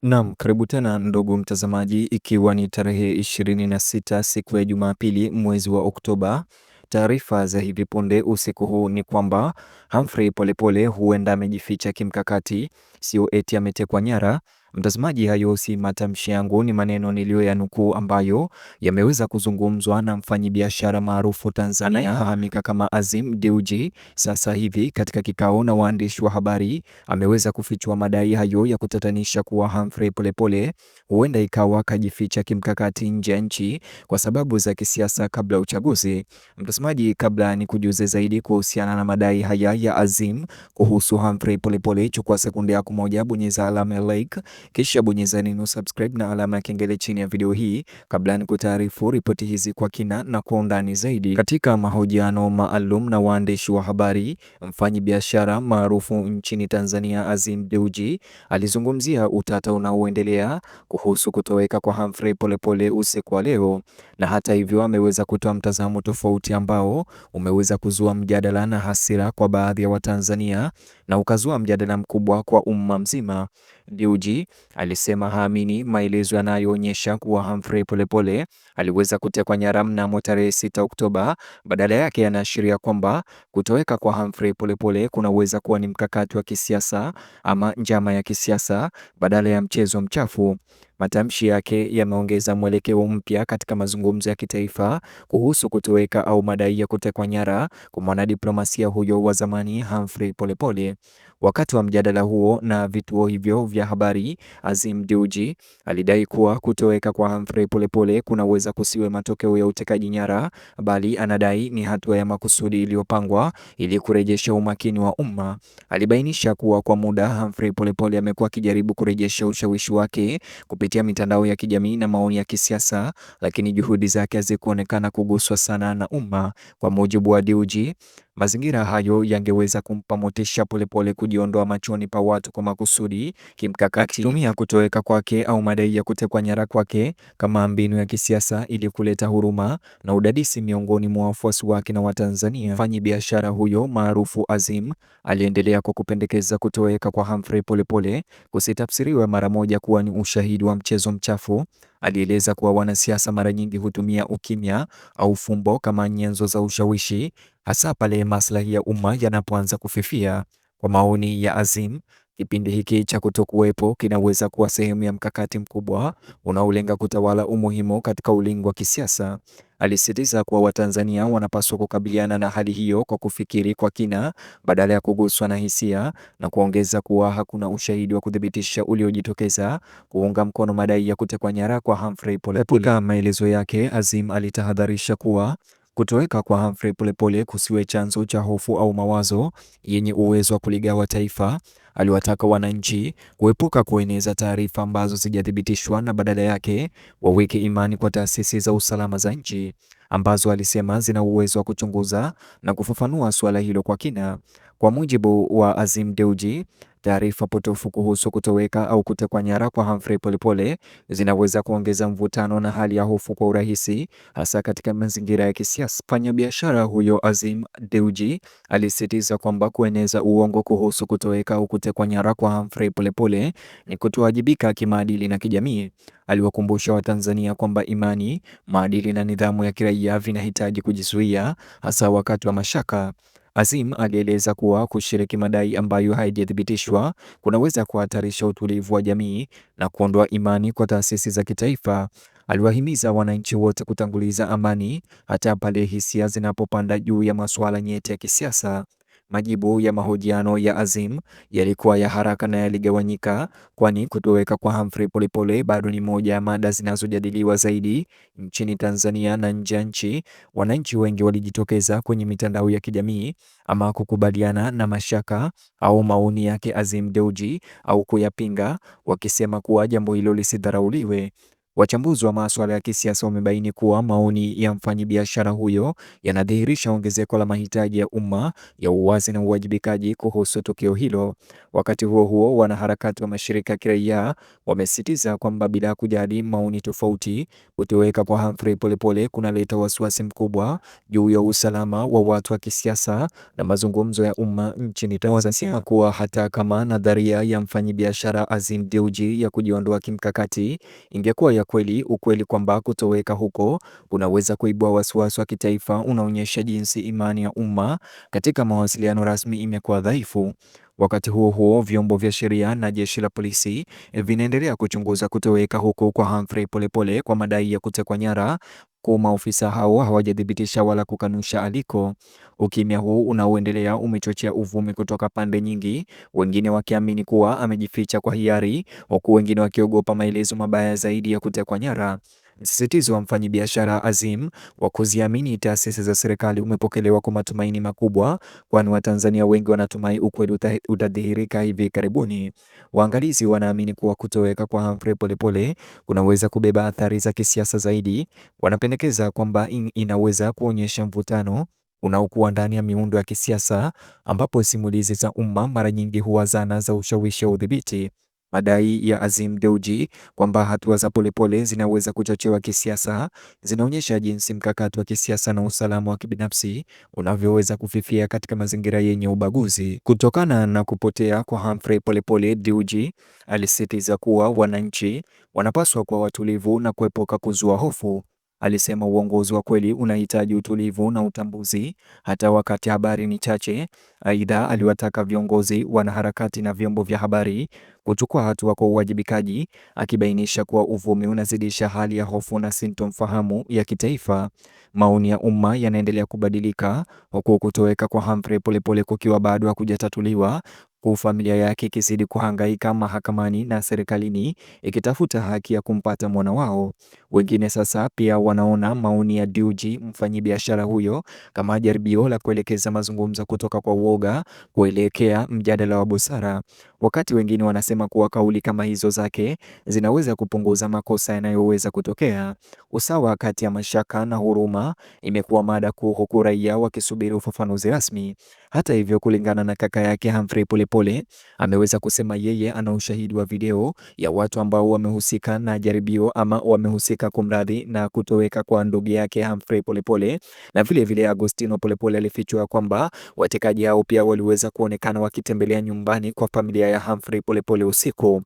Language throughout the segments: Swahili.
Naam, karibu tena ndugu mtazamaji, ikiwa ni tarehe 26 siku ya Jumapili mwezi wa Oktoba. Taarifa za hivi punde usiku huu ni kwamba Humphrey Polepole huenda amejificha kimkakati, sio eti ametekwa nyara. Mtazamaji, hayo si matamshi yangu, ni maneno niliyoyanukuu ambayo yameweza kuzungumzwa na mfanyabiashara maarufu Tanzania anayefahamika kama Azim Deuji. Sasa hivi katika kikao na waandishi wa habari ameweza kufichua madai hayo ya kutatanisha kuwa Humphrey Polepole huenda ikawa kajificha kimkakati nje ya nchi kwa sababu za kisiasa kabla ya uchaguzi. Mtazamaji, kabla ni kujuze zaidi kuhusiana na madai haya ya Azim kuhusu Humphrey Polepole, chukua sekunde yako moja, bonyeza alama ya like, kisha bonyeza neno subscribe na alama ya kengele chini ya video hii, kabla ni kutaarifu ripoti hizi kwa kina na kwa undani zaidi. Katika mahojiano maalum na waandishi wa habari, mfanyabiashara maarufu nchini Tanzania Azim Deuji alizungumzia utata unaoendelea kuhusu kutoweka kwa Humphrey Polepole usiku wa leo, na hata hivyo ameweza kutoa mtazamo tofauti ambao umeweza kuzua mjadala na hasira kwa baadhi ya Watanzania na ukazua mjadala mkubwa kwa umma mzima. Deuji alisema haamini maelezo yanayoonyesha kuwa Humphrey Polepole aliweza kutekwa nyara mnamo tarehe 6 Oktoba. Badala yake yanaashiria kwamba kutoweka kwa Humphrey Polepole kunaweza kuwa ni mkakati wa kisiasa ama njama ya kisiasa badala ya mchezo mchafu. Matamshi yake yameongeza mwelekeo mpya katika mazungumzo ya kitaifa kuhusu kutoweka au madai ya kutekwa nyara kwa mwanadiplomasia huyo wa zamani Humphrey Polepole. Wakati wa mjadala huo na vituo hivyo vya habari, Azim Deuji alidai kuwa kutoweka kwa Humphrey Polepole kunaweza kusiwe matokeo ya utekaji nyara, bali anadai ni hatua ya makusudi iliyopangwa ili kurejesha umakini wa umma. Alibainisha kuwa kwa muda Humphrey Polepole amekuwa akijaribu kurejesha ushawishi wake kupitia mitandao ya kijamii na maoni ya kisiasa, lakini juhudi zake hazikuonekana kuguswa sana na umma. Kwa mujibu wa Deuji, mazingira hayo yangeweza kumpa motisha Polepole kujiondoa machoni pa watu kwa makusudi, kimkakati, tumia kutoweka kwake au madai ya kutekwa nyara kwake kama mbinu ya kisiasa ili kuleta huruma na udadisi miongoni mwa wafuasi wake na Watanzania. Mfanyabiashara huyo maarufu Azim aliendelea kwa kupendekeza kutoweka kwa Humphrey Polepole kusitafsiriwe mara moja kuwa ni ushahidi wa mchezo mchafu. Alieleza kuwa wanasiasa mara nyingi hutumia ukimya au fumbo kama nyenzo za ushawishi, hasa pale maslahi ya umma yanapoanza kufifia. Kwa maoni ya Azim, kipindi hiki cha kutokuwepo kinaweza kuwa sehemu ya mkakati mkubwa unaolenga kutawala umuhimu katika ulingo wa kisiasa. Alisisitiza kuwa Watanzania wanapaswa kukabiliana na hali hiyo kwa kufikiri kwa kina badala ya kuguswa na hisia, na kuongeza kuwa hakuna ushahidi wa kuthibitisha uliojitokeza kuunga mkono madai ya kutekwa nyara kwa Humphrey Polepole. Katika maelezo yake, Azim alitahadharisha kuwa kutoweka kwa Humphrey Polepole kusiwe chanzo cha hofu au mawazo yenye uwezo wa kuligawa taifa. Aliwataka wananchi kuepuka kueneza taarifa ambazo zijathibitishwa na badala yake waweke imani kwa taasisi za usalama za nchi ambazo alisema zina uwezo wa kuchunguza na kufafanua suala hilo kwa kina. Kwa mujibu wa Azim Deuji, taarifa potofu kuhusu kutoweka au kutekwa nyara kwa Humphrey Polepole zinaweza kuongeza mvutano na hali ya hofu kwa urahisi, hasa katika mazingira ya kisiasa. Mfanyabiashara huyo Azim Deuji alisisitiza kwamba kueneza uongo kuhusu kutoweka au kutekwa nyara kwa Humphrey Polepole ni kutowajibika kimaadili na kijamii. Aliwakumbusha Watanzania kwamba imani, maadili na nidhamu ya kiraia vinahitaji kujizuia, hasa wakati wa mashaka. Azim alieleza kuwa kushiriki madai ambayo haijathibitishwa kunaweza kuhatarisha utulivu wa jamii na kuondoa imani kwa taasisi za kitaifa. Aliwahimiza wananchi wote kutanguliza amani hata pale hisia zinapopanda juu ya masuala nyeti ya kisiasa. Majibu ya mahojiano ya Azim yalikuwa ya haraka na yaligawanyika, kwani kutoweka kwa Humphrey Polepole bado ni moja ya mada zinazojadiliwa zaidi nchini Tanzania na nje ya nchi. Wananchi wengi walijitokeza kwenye mitandao ya kijamii ama kukubaliana na mashaka au maoni yake Azim Deuji au kuyapinga, wakisema kuwa jambo hilo lisidharauliwe. Wachambuzi wa masuala ya kisiasa wamebaini kuwa maoni ya mfanyabiashara huyo yanadhihirisha ongezeko la mahitaji ya umma ya uwazi na uwajibikaji kuhusu tukio hilo. Wakati huo huo, wanaharakati wa mashirika ya kiraia wamesisitiza kwamba bila kujali maoni tofauti, kutoweka kwa Humphrey Polepole kunaleta wasiwasi mkubwa juu ya usalama wa watu wa kisiasa na mazungumzo ya umma nchini Tanzania, kuwa hata kama nadharia ya mfanyabiashara Azim Deuji ya kujiondoa kimkakati ingekuwa ya kweli, ukweli kwamba kutoweka huko unaweza kuibua wasiwasi wa kitaifa unaonyesha jinsi imani ya umma katika mawasiliano rasmi imekuwa dhaifu. Wakati huo huo, vyombo vya sheria na jeshi la polisi vinaendelea kuchunguza kutoweka huko kwa Humphrey Polepole kwa madai ya kutekwa nyara, kwa maofisa hao hawajathibitisha wala kukanusha aliko. Ukimya huu unaoendelea umechochea uvumi kutoka pande nyingi, wengine wakiamini kuwa amejificha kwa hiari, huku wengine wakiogopa maelezo mabaya zaidi ya kutekwa nyara. Msisitizo wa mfanyabiashara Azim wa kuziamini taasisi za serikali umepokelewa kwa matumaini makubwa, kwani Watanzania wengi wanatumai ukweli utadhihirika hivi karibuni. Waangalizi wanaamini kuwa kutoweka kwa Humphrey Polepole kunaweza kubeba athari za kisiasa zaidi. Wanapendekeza kwamba inaweza kuonyesha mvutano unaokuwa ndani ya miundo ya kisiasa, ambapo simulizi za umma mara nyingi huwa zana za ushawishi wa udhibiti. Madai ya Azim Deuji kwamba hatua za Polepole zinaweza kuchochewa kisiasa zinaonyesha jinsi mkakati wa kisiasa na usalama wa kibinafsi unavyoweza kufifia katika mazingira yenye ubaguzi. Kutokana na kupotea kwa Humphrey Polepole, Deuji alisisitiza kuwa wananchi wanapaswa kuwa watulivu na kuepuka kuzua hofu. Alisema uongozi wa kweli unahitaji utulivu na utambuzi hata wakati habari ni chache. Aidha, aliwataka viongozi, wanaharakati na vyombo vya habari kuchukua hatua kwa uwajibikaji, akibainisha kuwa uvumi unazidisha hali ya hofu na sintofahamu ya kitaifa. Maoni ya umma yanaendelea kubadilika, huku kutoweka kwa Humphrey Polepole kukiwa bado hakujatatuliwa, kwa familia yake ikizidi kuhangaika mahakamani na serikalini ikitafuta haki ya kumpata mwana wao. Wengine sasa pia wanaona maoni ya Deuji, mfanyabiashara huyo, kama jaribio la kuelekeza mazungumzo kutoka kwa uoga kuelekea mjadala wa busara. Wakati wengine wanasema kuwa kauli kama hizo zake zinaweza kupunguza makosa yanayoweza kutokea. Usawa kati ya mashaka na huruma imekuwa mada kuu, huku raia wakisubiri ufafanuzi rasmi. Hata hivyo, kulingana na kaka yake Humphrey Polepole, ameweza kusema yeye ana ushahidi wa video ya watu ambao wamehusika na jaribio ama wamehusika kumradhi na kutoweka kwa ndugu yake Humphrey Polepole, na vile Agostino Polepole alifichua kwamba watekaji hao pia waliweza kuonekana wakitembelea nyumbani kwa familia ya Humphrey Polepole usiku.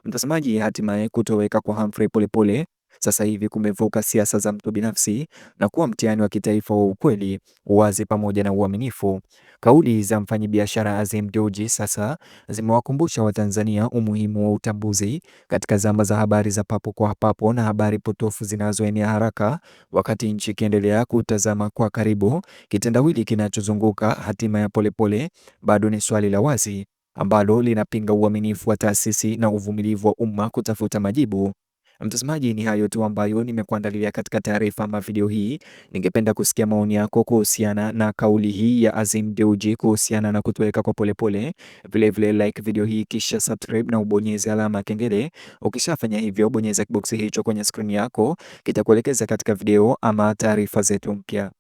Mtazamaji, hatimaye kutoweka kwa Humphrey Polepole sasa hivi kumevuka siasa za mtu binafsi na kuwa mtihani wa kitaifa wa ukweli, uwazi pamoja na uaminifu. Kauli za mfanyabiashara Azim Deuji sasa zimewakumbusha Watanzania umuhimu wa utambuzi katika zama za habari za papo kwa papo na habari potofu zinazoenea haraka, wakati nchi ikiendelea kutazama kwa karibu kitendawili kinachozunguka hatima ya Polepole. Bado ni swali la wazi ambalo linapinga uaminifu wa taasisi na uvumilivu wa umma kutafuta majibu. Mtazamaji, ni hayo tu ambayo nimekuandalia katika taarifa ama video hii. Ningependa kusikia maoni yako kuhusiana na kauli hii ya Azim Deuji kuhusiana na kutoweka kwa Polepole. Vile like video hii kisha subscribe na ubonyeze alama ya kengele. Ukishafanya hivyo, bonyeza kiboksi hicho kwenye skrini yako, kitakuelekeza katika video ama taarifa zetu mpya.